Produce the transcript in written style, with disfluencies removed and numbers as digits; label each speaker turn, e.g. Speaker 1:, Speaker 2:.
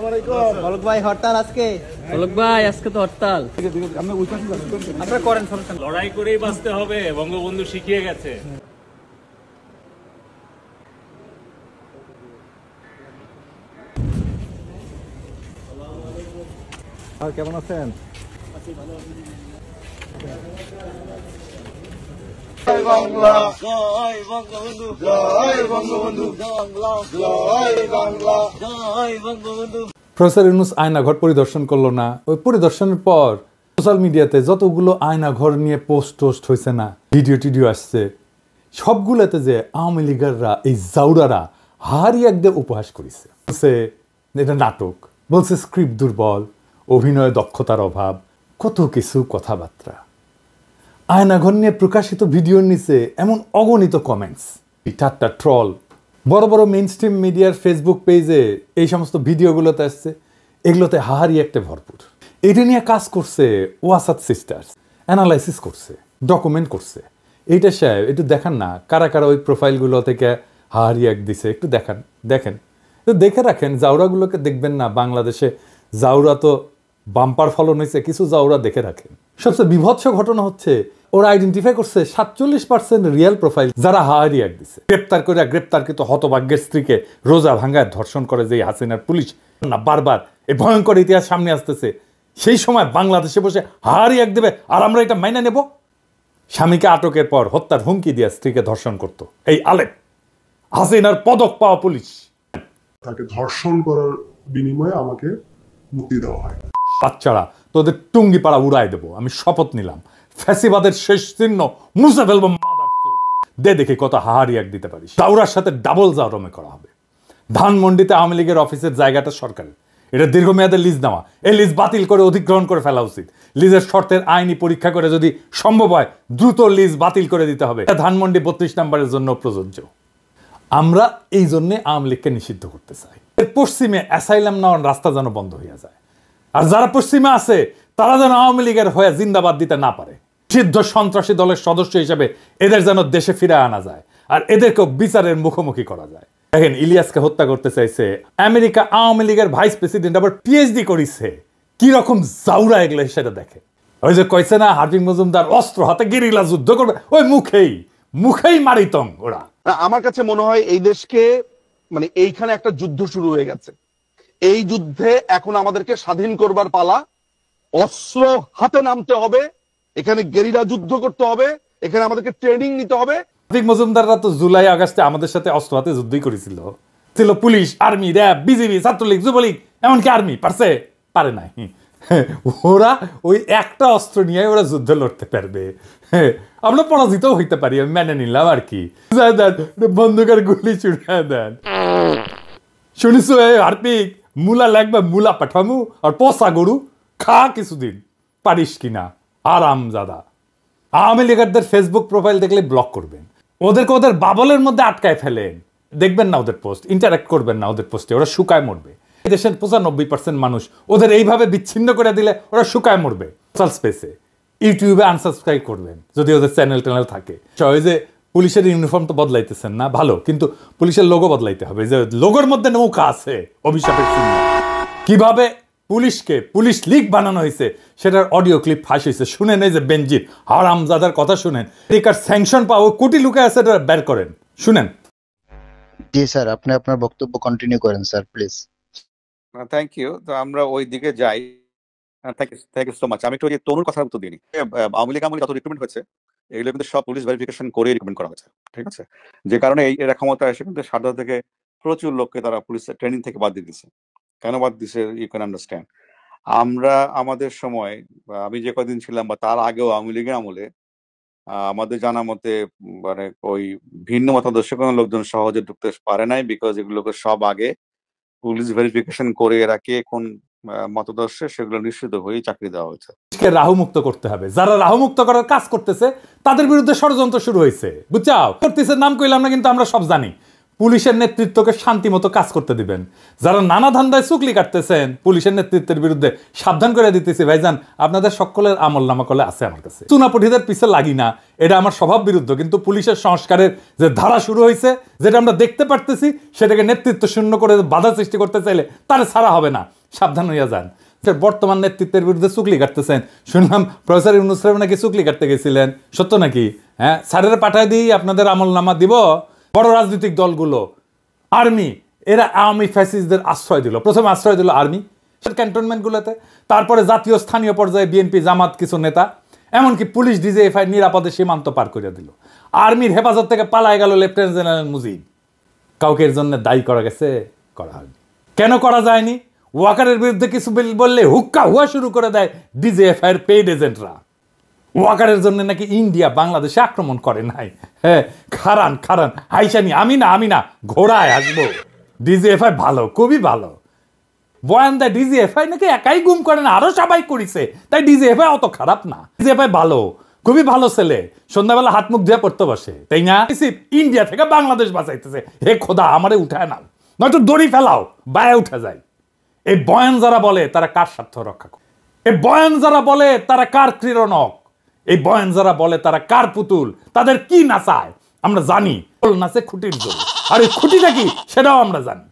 Speaker 1: ফলক ভাই হরতাল আজকে।
Speaker 2: ফলক ভাই আজকে তো হরতাল।
Speaker 1: আপনারা করেন
Speaker 3: লড়াই করেই বাঁচতে হবে, বঙ্গবন্ধু শিখিয়ে গেছে।
Speaker 4: আর কেমন আছেন? প্রফেসর ইউনূস আয়নাঘর পরিদর্শন করলো না। ওই পরিদর্শনের পর সোশ্যাল মিডিয়াতে যতগুলো আয়নাঘর নিয়ে পোস্ট হয়েছে না, ভিডিও আসছে, সবগুলোতে যে আওয়ামী লীগাররা, এই জাউরারা হারিয়ে একদম উপহাস করেছে। বলছে এটা নাটক, বলছে স্ক্রিপ্ট দুর্বল, অভিনয় দক্ষতার অভাব, কত কিছু কথাবার্তা। আয়নাঘর নিয়ে প্রকাশিত ভিডিওর নিচে এমন অগণিত কমেন্টস, ঠাট্টা, ট্রল। বড় বড় মেইন স্ট্রিম মিডিয়ার ফেসবুক পেজে এই সমস্ত ভিডিওগুলোতে আসছে, এগুলোতে হাহারি একটা ভরপুর। এটা নিয়ে কাজ করছে ওয়াসাদ সিস্টার্স, অ্যানালাইসিস করছে, ডকুমেন্ট করছে। এইটা সাহেব একটু দেখান না, কারা কারা ওই প্রোফাইলগুলো থেকে হাহারি এক দিছে, একটু দেখেন দেখে রাখেন। জাউরাগুলোকে দেখবেন না, বাংলাদেশে জাউরা তো বাম্পার ফলন হয়েছে, কিছু জাউরা দেখে রাখেন। সবচেয়ে বিভৎস ঘটনা হচ্ছে ওরা আইডেন্টিফাই করছে 47% রিয়েল প্রোফাইল যারা হাহারি এক দিছে। গ্রেপ্তারকৃত হতভাগ্যের স্ত্রীকে রোজা ভাঙ্গায় ধর্ষণ করে যে হাসিনার পুলিশ না বারবার এই ভয়ঙ্কর ইতিহাস সামনে আসতেছে, সেই সময় বাংলাদেশে বসে হাহারি এক দেবে আর আমরা এটা মাইনা নেব? স্বামীকে আটকের পর হত্যার হুমকি দিয়ে স্ত্রীকে ধর্ষণ করত এই আলেপ হাসিনার পদক পাওয়া পুলিশ।
Speaker 5: তাকে ধর্ষণ করার বিনিময়ে আমাকে মুক্তি দেওয়া হয়।
Speaker 4: বাচ্চারা তোদের টুঙ্গি পাড়া উড়াই দেবো, আমি শপথ নিলাম। ফ্যাসিবাদের শেষ চিহ্ন মুছে ফেলবো। দে দেখি কত হাহারি এক দিতে পারিস। জাউরার সাথে ডাবল জাউরমে করা হবে। ধানমন্ডিতে আওয়ামী লীগের অফিসের জায়গাটা সরকারের, এটা দীর্ঘমেয়াদের লিজ নেওয়া। এই লিজ বাতিল করে অধিগ্রহণ করে ফেলা উচিত। লিজের শর্তের আইনি পরীক্ষা করে যদি সম্ভব হয় দ্রুত লিজ বাতিল করে দিতে হবে। ধানমন্ডি 32 নম্বরের জন্য প্রযোজ্য। আমরা এই জন্যে আওয়ামী লীগকে নিষিদ্ধ করতে চাই। এর পশ্চিমে অ্যাসাইলাম নেওয়ার রাস্তা যেন বন্ধ হয়ে যায়, আর যারা পশ্চিমে আছে তারা যেন আওয়ামী লীগের হয়ে জিন্দাবাদ দিতে না পারে। সিদ্ধ সন্ত্রাসী দলের সদস্য হিসেবে এদের যেন দেশে ফিরে আনা যায়, আর এদেরকেও বিচারের মুখোমুখি করা যায়। দেখেন, ইলিয়াসকে হত্যা করতে চাইছে আমেরিকা, আওয়ামী লীগের ভাইস প্রেসিডেন্ট আবার পিএইচডি করেছে। কি রকম জাউরা এগুলো সেটা দেখে। ওই যে কইছে না হার্ডিং মজুমদার অস্ত্র হাতে গেরিলা যুদ্ধ করবে, ওই মুখেই মারিতং ওরা।
Speaker 6: আমার কাছে মনে হয় এই দেশকে মানে এইখানে একটা যুদ্ধ শুরু হয়ে গেছে। এই যুদ্ধে এখন আমাদেরকে স্বাধীন করবার পালা। অস্ত্র হাতে নামতে হবে, এখানে গেরিলা যুদ্ধ করতে হবে, এখানে আমাদেরকে ট্রেনিং নিতে হবে।
Speaker 4: হার্দিক মজুমদাররা তো জুলাই আগস্টে আমাদের সাথে অস্ত্র হাতে যুদ্ধই করেছিল। ছিল police, army, RAB, BGB, Chhatra League, Jubo League, এমনকি আর্মি। পারে নাই। ওরা ওই একটা অস্ত্র নিয়ে ওরা যুদ্ধ লড়তে পারবে। আমরা পরাজিত হইতে পারি, আমি মেনে নিলাম আর কি। বন্দুকের গুলি ছুড়ে দেন। শুনিস হার্পিক, মুলা লাগবে, মুলা পাঠামু আর পোষা গরু খা কিছুদিন, পারিস কিনা আরাম জাদা। আওয়ামী লীগারদের ফেসবুক প্রোফাইল দেখলে ব্লক করবেন, ওদেরকে ওদের বাবলের মধ্যে আটকায় ফেলেন। দেখবেন না ওদের পোস্ট, ইন্টারাক্ট করবেন না ওদের পোস্টে, ওরা শুকায় মরবে। দেশের 95% মানুষ ওদের এইভাবে বিচ্ছিন্ন করে দিলে ওরা শুকায় মরবে। সোশ্যাল স্পেসে, ইউটিউবে আনসাবস্ক্রাইব করবেন যদি ওদের চ্যানেল থাকে। ওই যে পুলিশের ইউনিফর্ম তো বদলাইতেছেন না, ভালো, কিন্তু পুলিশের লোগো বদলাইতে হবে। যে লোগোর মধ্যে নৌকা আছে, অভিশাপের চিহ্ন। কিভাবে পুলিশকে পুলিশ লীগ বানানো হয়েছে সেটার অডিও ক্লিপ ফাঁস হয়েছে, শুনে নেই যে বেনজির হারামজাদার কথা শুনেন। এটার স্যাংশন পাওয়া কোটি লোকে আছে, এটা বের করেন, শুনেন।
Speaker 7: জি স্যার, আপনি আপনার বক্তব্য কন্টিনিউ করেন স্যার, প্লিজ।
Speaker 8: Thank you. তো আমরা ওই দিকে যাই। Thank you so much. আমি একটু তনুর কথা উত্তর দিই। আওয়ামী লীগ যত রিক্রুটমেন্ট হয়েছে এগুলো কিন্তু সব পুলিশ ভেরিফিকেশন করে রিক্রুটমেন্ট করা হয়েছে, ঠিক আছে? যে কারণে এরা ক্ষমতা এসে কিন্তু সারদা থেকে প্রচুর লোককে তারা পুলিশ ট্রেনিং থেকে বাদ দিয়ে দিচ্ছে। কেন বাদ দিছে ইউ ক্যান আন্ডারস্ট্যান্ড। আমরা আমাদের সময়, আমি যে কদিন ছিলাম বা তার আগেও আওয়ামী লীগের আমলে আমাদের জানা মতে মানে ওই ভিন্ন মতাদর্শ কোনো লোকজন সহজে ঢুকতে পারে নাই, বিকজ এগুলোকে সব আগে পুলিশ ভেরিফিকেশন করে এরা কে কোন মতাদর্শে সেগুলো নিশ্চিত হয়ে চাকরি দেওয়া হয়েছে।
Speaker 4: রাহু মুক্ত করতে হবে। যারা রাহু মুক্ত করার কাজ করতেছে তাদের বিরুদ্ধে ষড়যন্ত্র শুরু হয়েছে, বুঝছাও? করতেছে নাম কইলাম না, কিন্তু আমরা সব জানি। পুলিশের নেতৃত্বকে শান্তি মতো কাজ করতে দিবেন। যারা নানা ধান্দায় চুকলি কাটতেছেন পুলিশের নেতৃত্বের বিরুদ্ধে সাবধান করে দিতেছি ভাইজান, আপনাদের সকলের আমল নামা করলে আছে আমার কাছে। চুনাপুটিদের পিছে লাগি না, এটা আমার স্বভাব বিরুদ্ধ, কিন্তু পুলিশের সংস্কারের যে ধারা শুরু হয়েছে, যেটা আমরা দেখতে পারতেছি, সেটাকে নেতৃত্ব শূন্য করে বাধা সৃষ্টি করতে চাইলে তারা ছাড়া হবে না, সাবধান হইয়া যান। বর্তমান নেতৃত্বের বিরুদ্ধে চুকলি কাটতেছেন, শুনলাম প্রফেসর ইউনূস সাহেব নাকি চুকলি কাটতে গেছিলেন, সত্য নাকি? হ্যাঁ, স্যারের পাঠায় দিই আপনাদের আমল নামা দিব। বড় রাজনৈতিক দলগুলো, আর্মি, এরা আওয়ামী ফ্যাসিস্টদের আশ্রয় দিল। প্রথমে আশ্রয় দিল আর্মি ক্যান্টনমেন্টগুলোতে, তারপরে জাতীয় স্থানীয় পর্যায়ে বিএনপি জামাত কিছু নেতা, এমনকি পুলিশ ডিজিএফআই নিরাপদে সীমান্ত পার করে দিল। আর্মির হেফাজত থেকে পালায় গেল লেফটেন্যান্ট জেনারেল মুজিব। কাউকে এর জন্য দায়ী করা গেছে? করা হয়নি। কেন করা যায়নি? ওয়াকারের বিরুদ্ধে কিছু বললে হুক্কা হুয়া শুরু করে দেয় ডিজিএফআই এর পেইড এজেন্টরা। ওয়াকারের জন্য নাকি ইন্ডিয়া বাংলাদেশে আক্রমণ করে নাই। হ্যাঁ, খারান হাইসানি, আমি না ঘোড়ায় আসবো। ডিজিএফআই ভালো, খুবই ভালো। বয়ান দেয় ডিজিএফআই নাকি একাই গুম করে না, আরো সবাই করেছে, তাই ডিজিএফআই অত খারাপ না। ডিজিএফআই ভালো, খুবই ভালো ছেলে, সন্ধ্যাবেলা হাত মুখ ধুয়ে পড়তে বসে, তাই না? ইন্ডিয়া থেকে বাংলাদেশ বাঁচাইতেছে। হে খোদা, আমারে উঠায় নাও, নয়তো দড়ি ফেলাও, বায়ে উঠে যায়। এই বয়ান যারা বলে তারা কার স্বার্থ রক্ষা করে? এই বয়ান যারা বলে তারা কার ক্রীড়নক? এই বয়ান যারা বলে তারা কার পুতুল? তাদের কি নাচায় আমরা জানি, নাচে খুঁটির জন্য, আর এই খুঁটিটা কি সেটাও আমরা জানি।